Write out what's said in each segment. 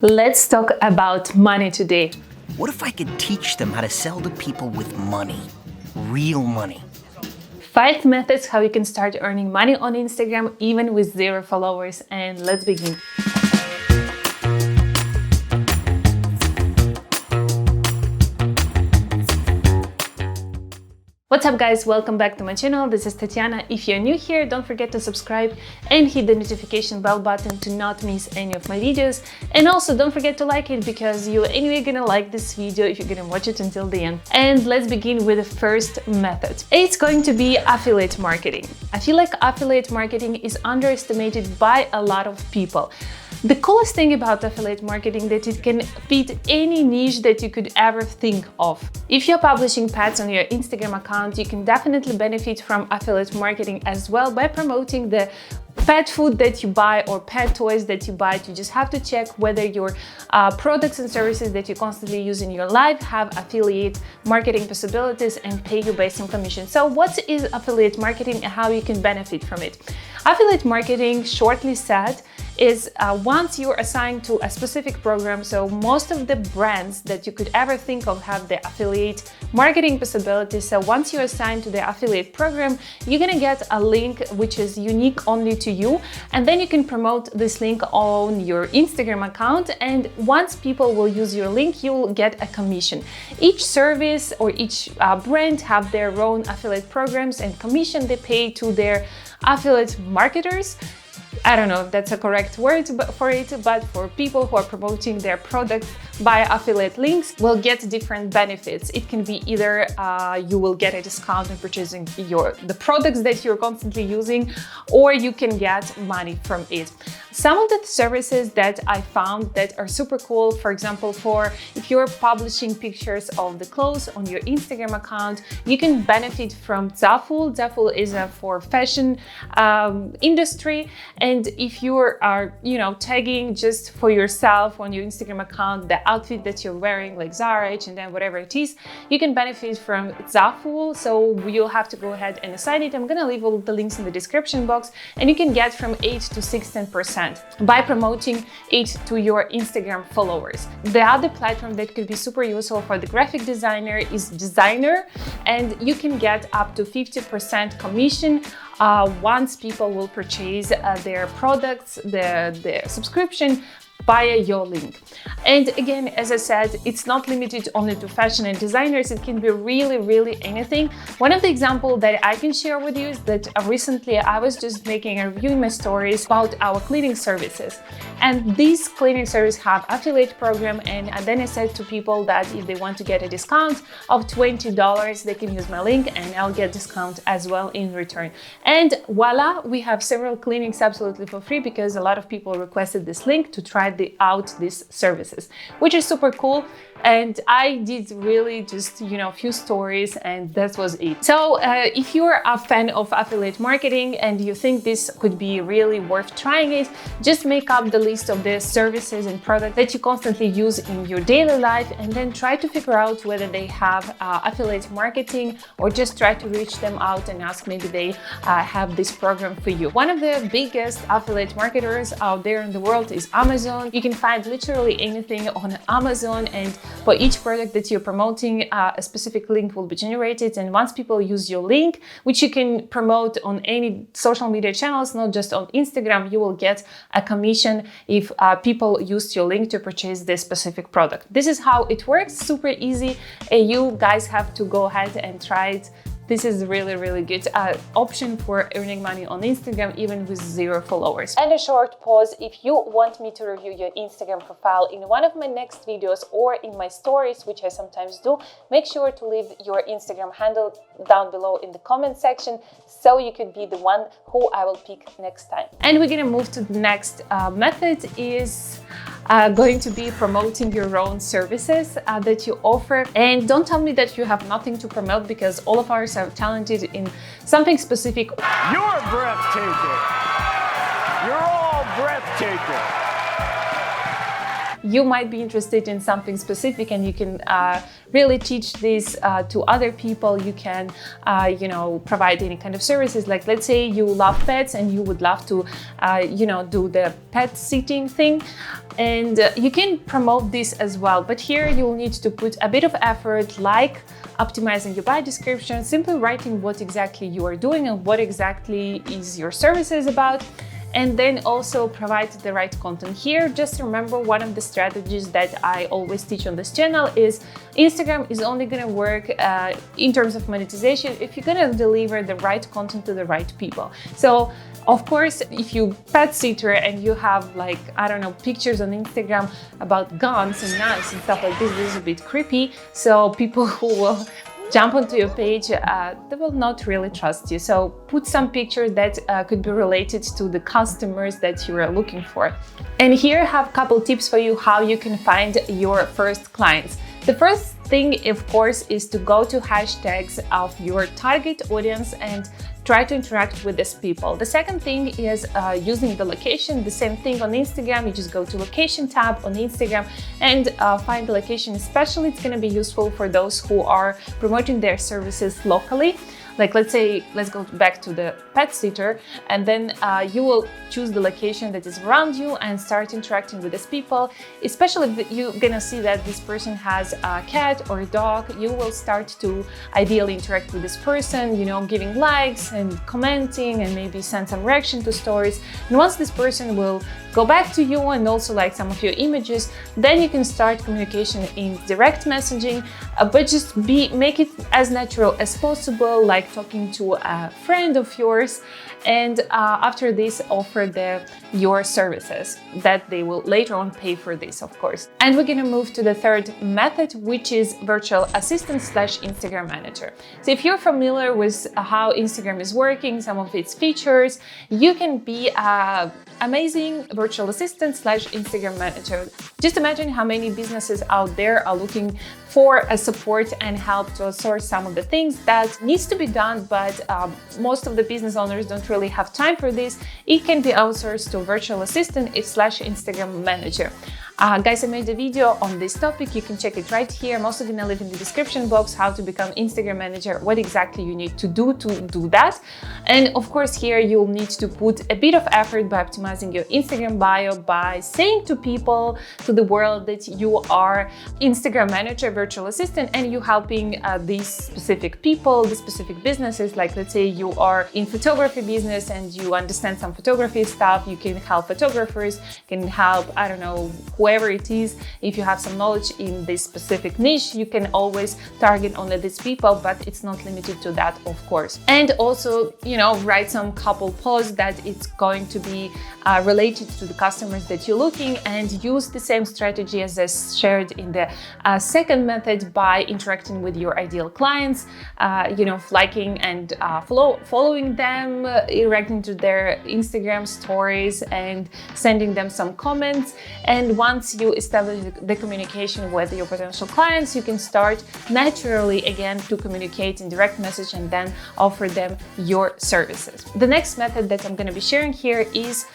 Let's talk about money today. What if I could teach them how to sell to people with money? Real money. 5 methods how you can start earning money on Instagram even with 0 followers, and let's begin. What's up guys, welcome back to my channel. This is Tatiana. If you're new here, don't forget to subscribe and hit the notification bell button to not miss any of my videos. And also don't forget to like it because you're anyway gonna like this video if you're gonna watch it until the end. And let's begin with the first method. It's going to be affiliate marketing. I feel like affiliate marketing is underestimated by a lot of people. The coolest thing about affiliate marketing that it can fit any niche that you could ever think of. If you're publishing pets on your Instagram account, you can definitely benefit from affiliate marketing as well by promoting the pet food that you buy or pet toys that you buy. You just have to check whether your products and services that you constantly use in your life have affiliate marketing possibilities and pay you based on commission. So what is affiliate marketing and how you can benefit from it? Affiliate marketing, shortly said, is once you're assigned to a specific program. So most of the brands that you could ever think of have the affiliate marketing possibilities. So once you're assigned to the affiliate program, you're gonna get a link which is unique only to you, and then you can promote this link on your Instagram account, and once people will use your link, you'll get a commission. Each service or each brand have their own affiliate programs and commission they pay to their affiliate marketers. I don't know if that's a correct word but for people who are promoting their products by affiliate links will get different benefits. It can be either you will get a discount on purchasing the products that you're constantly using, or you can get money from it. Some of the services that I found that are super cool, for example, for if you're publishing pictures of the clothes on your Instagram account, you can benefit from Zaful. Zaful is for fashion industry, and if you are, tagging just for yourself on your Instagram account the outfit that you're wearing, like Zara, H&M, whatever it is, you can benefit from Zaful. So you'll have to go ahead and assign it. I'm gonna leave all the links in the description box, and you can get from 8 to 16% by promoting it to your Instagram followers. The other platform that could be super useful for the graphic designer is Designer, and you can get up to 50% commission once people will purchase their products, the subscription via your link. And again, as I said, it's not limited only to fashion and designers. It can be really anything. One of the examples that I can share with you is that recently I was just making a review in my stories about our cleaning services. And these cleaning services have affiliate program, and then I said to people that if they want to get a discount of $20, they can use my link and I'll get discount as well in return. And voila, we have several cleanings absolutely for free because a lot of people requested this link to try out these services, which is super cool. And I did really just, few stories, and that was it. So if you're a fan of affiliate marketing and you think this could be really worth trying it, just make up the list of the services and products that you constantly use in your daily life, and then try to figure out whether they have affiliate marketing, or just try to reach them out and ask maybe they have this program for you. One of the biggest affiliate marketers out there in the world is Amazon. You can find literally anything on Amazon, and for each product that you're promoting, a specific link will be generated. And once people use your link, which you can promote on any social media channels, not just on Instagram, you will get a commission if people use your link to purchase this specific product. This is how it works, super easy. You guys have to go ahead and try it. This is really good option for earning money on Instagram even with 0 followers. And a short pause, if you want me to review your Instagram profile in one of my next videos or in my stories, which I sometimes do, make sure to leave your Instagram handle down below in the comment section so you could be the one who I will pick next time. And we're gonna move to the next method is going to be promoting your own services that you offer. And don't tell me that you have nothing to promote, because all of us are talented in something specific. You're breathtaking. You're all breathtaking. you might be interested in something specific and you can really teach this to other people. You can, provide any kind of services. Like, let's say you love pets and you would love to, do the pet sitting thing. And you can promote this as well. But here you'll need to put a bit of effort, like optimizing your bio description, simply writing what exactly you are doing and what exactly is your services about. And then also provide the right content here. Just remember, one of the strategies that I always teach on this channel is Instagram is only gonna work in terms of monetization if you're gonna deliver the right content to the right people. So of course, if you pet sitter and you have, like, I don't know, pictures on Instagram about guns and knives and stuff like this is a bit creepy. So people who will jump onto your page, they will not really trust you. So put some pictures that could be related to the customers that you are looking for. And here I have a couple tips for you how you can find your first clients. The first thing, of course, is to go to hashtags of your target audience and try to interact with these people. The second thing is using the location. The same thing on Instagram. You just go to location tab on Instagram and find the location. Especially, it's going to be useful for those who are promoting their services locally. Like, let's say, let's go back to the pet sitter, and then you will choose the location that is around you and start interacting with these people. Especially if you're gonna see that this person has a cat or a dog, you will start to ideally interact with this person, giving likes and commenting and maybe send some reaction to stories. And once this person will go back to you and also like some of your images, then you can start communication in direct messaging, but just make it as natural as possible, like talking to a friend of yours, and after this offer your services that they will later on pay for this, of course. And we're gonna move to the third method, which is virtual assistant / Instagram manager. So if you're familiar with how Instagram is working, some of its features, you can be amazing virtual assistant / Instagram manager. Just imagine how many businesses out there are looking for a support and help to outsource some of the things that needs to be done, but most of the business owners don't really have time for this. It can be outsourced to virtual assistant / Instagram manager. Guys, I made a video on this topic. You can check it right here. I'm also gonna leave in the description box how to become Instagram manager, what exactly you need to do that. And of course, here you'll need to put a bit of effort by optimizing your Instagram bio, by saying to people, to the world, that you are Instagram manager, virtual assistant, and you helping these specific people, the specific businesses. Like, let's say you are in photography business and you understand some photography stuff, you can help photographers, can help, I don't know, whoever it is. If you have some knowledge in this specific niche, you can always target only these people, but it's not limited to that, of course. And also, write some couple posts that it's going to be related to the customers that you're looking, and use the same strategy as I shared in the second method by interacting with your ideal clients, liking and following them, reacting to their Instagram stories and sending them some comments. And once you establish the communication with your potential clients, you can start naturally again to communicate in direct message and then offer them your services. The next method that I'm going to be sharing here is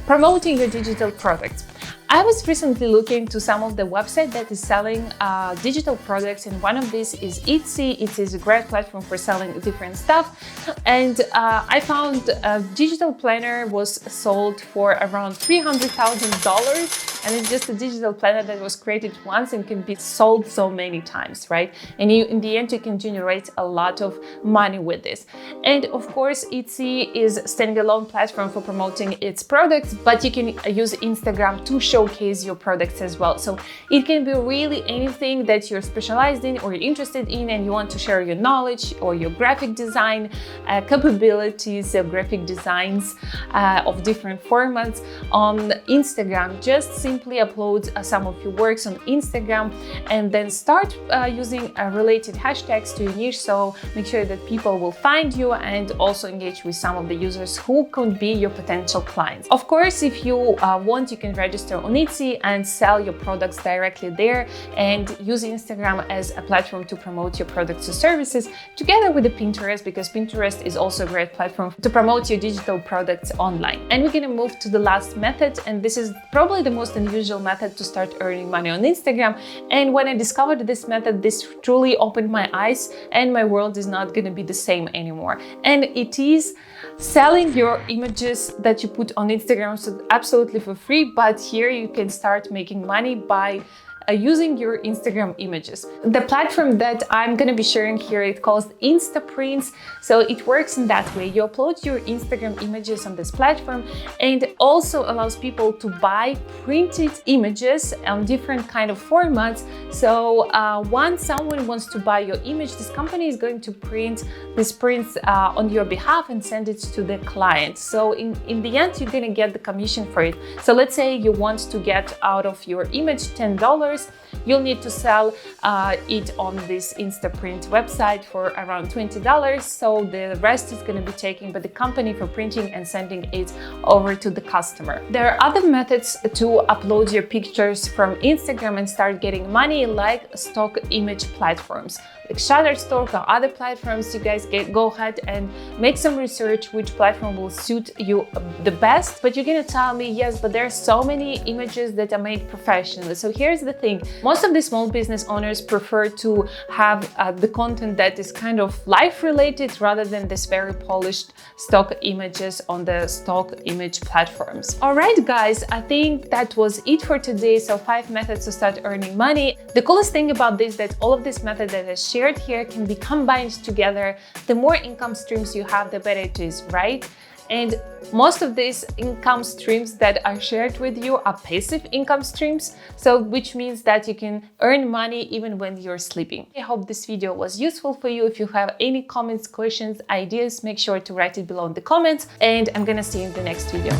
promoting your digital products. I was recently looking to some of the websites that is selling digital products, and one of these is Etsy. Etsy is a great platform for selling different stuff, and I found a digital planner was sold for around $300,000, and it's just a digital planner that was created once and can be sold so many times, right? And in the end, you can generate a lot of money with this. And of course, Etsy is a standalone platform for promoting its products, but you can use Instagram to showcase your products as well. So it can be really anything that you're specialized in or you're interested in, and you want to share your knowledge or your graphic design capabilities, graphic designs of different formats on Instagram. Just simply upload some of your works on Instagram and then start using related hashtags to your niche. So make sure that people will find you and also engage with some of the users who could be your potential clients. Of course, if you want, you can register on Etsy and sell your products directly there, and use Instagram as a platform to promote your products or services together with the Pinterest, because Pinterest is also a great platform to promote your digital products online. And we're gonna move to the last method, and this is probably the most unusual method to start earning money on Instagram. And when I discovered this method, this truly opened my eyes, and my world is not gonna be the same anymore. And it is selling your images that you put on Instagram, so absolutely for free, but here you can start making money by using your Instagram images. The platform that I'm gonna be sharing here, it calls Instaprints. So it works in that way. You upload your Instagram images on this platform, and also allows people to buy printed images on different kind of formats. So once someone wants to buy your image, this company is going to print these prints on your behalf and send it to the client. So in the end, you're gonna get the commission for it. So let's say you want to get out of your image $10, you'll need to sell it on this Instaprint website for around $20. So the rest is going to be taken by the company for printing and sending it over to the customer. There are other methods to upload your pictures from Instagram and start getting money, like stock image platforms like Shutterstock or other platforms. You guys go ahead and make some research which platform will suit you the best. But you're gonna tell me, yes, but there are so many images that are made professionally. So here's the thing. Most of the small business owners prefer to have the content that is kind of life related rather than this very polished stock images on the stock image platforms. All right, guys, I think that was it for today. So 5 methods to start earning money. The coolest thing about this, that all of these methods that I shared here can be combined together. The more income streams you have, the better it is, right? And most of these income streams that I shared with you are passive income streams, so which means that you can earn money even when you're sleeping. I hope this video was useful for you. If you have any comments, questions, ideas, make sure to write it below in the comments, and I'm gonna see you in the next video.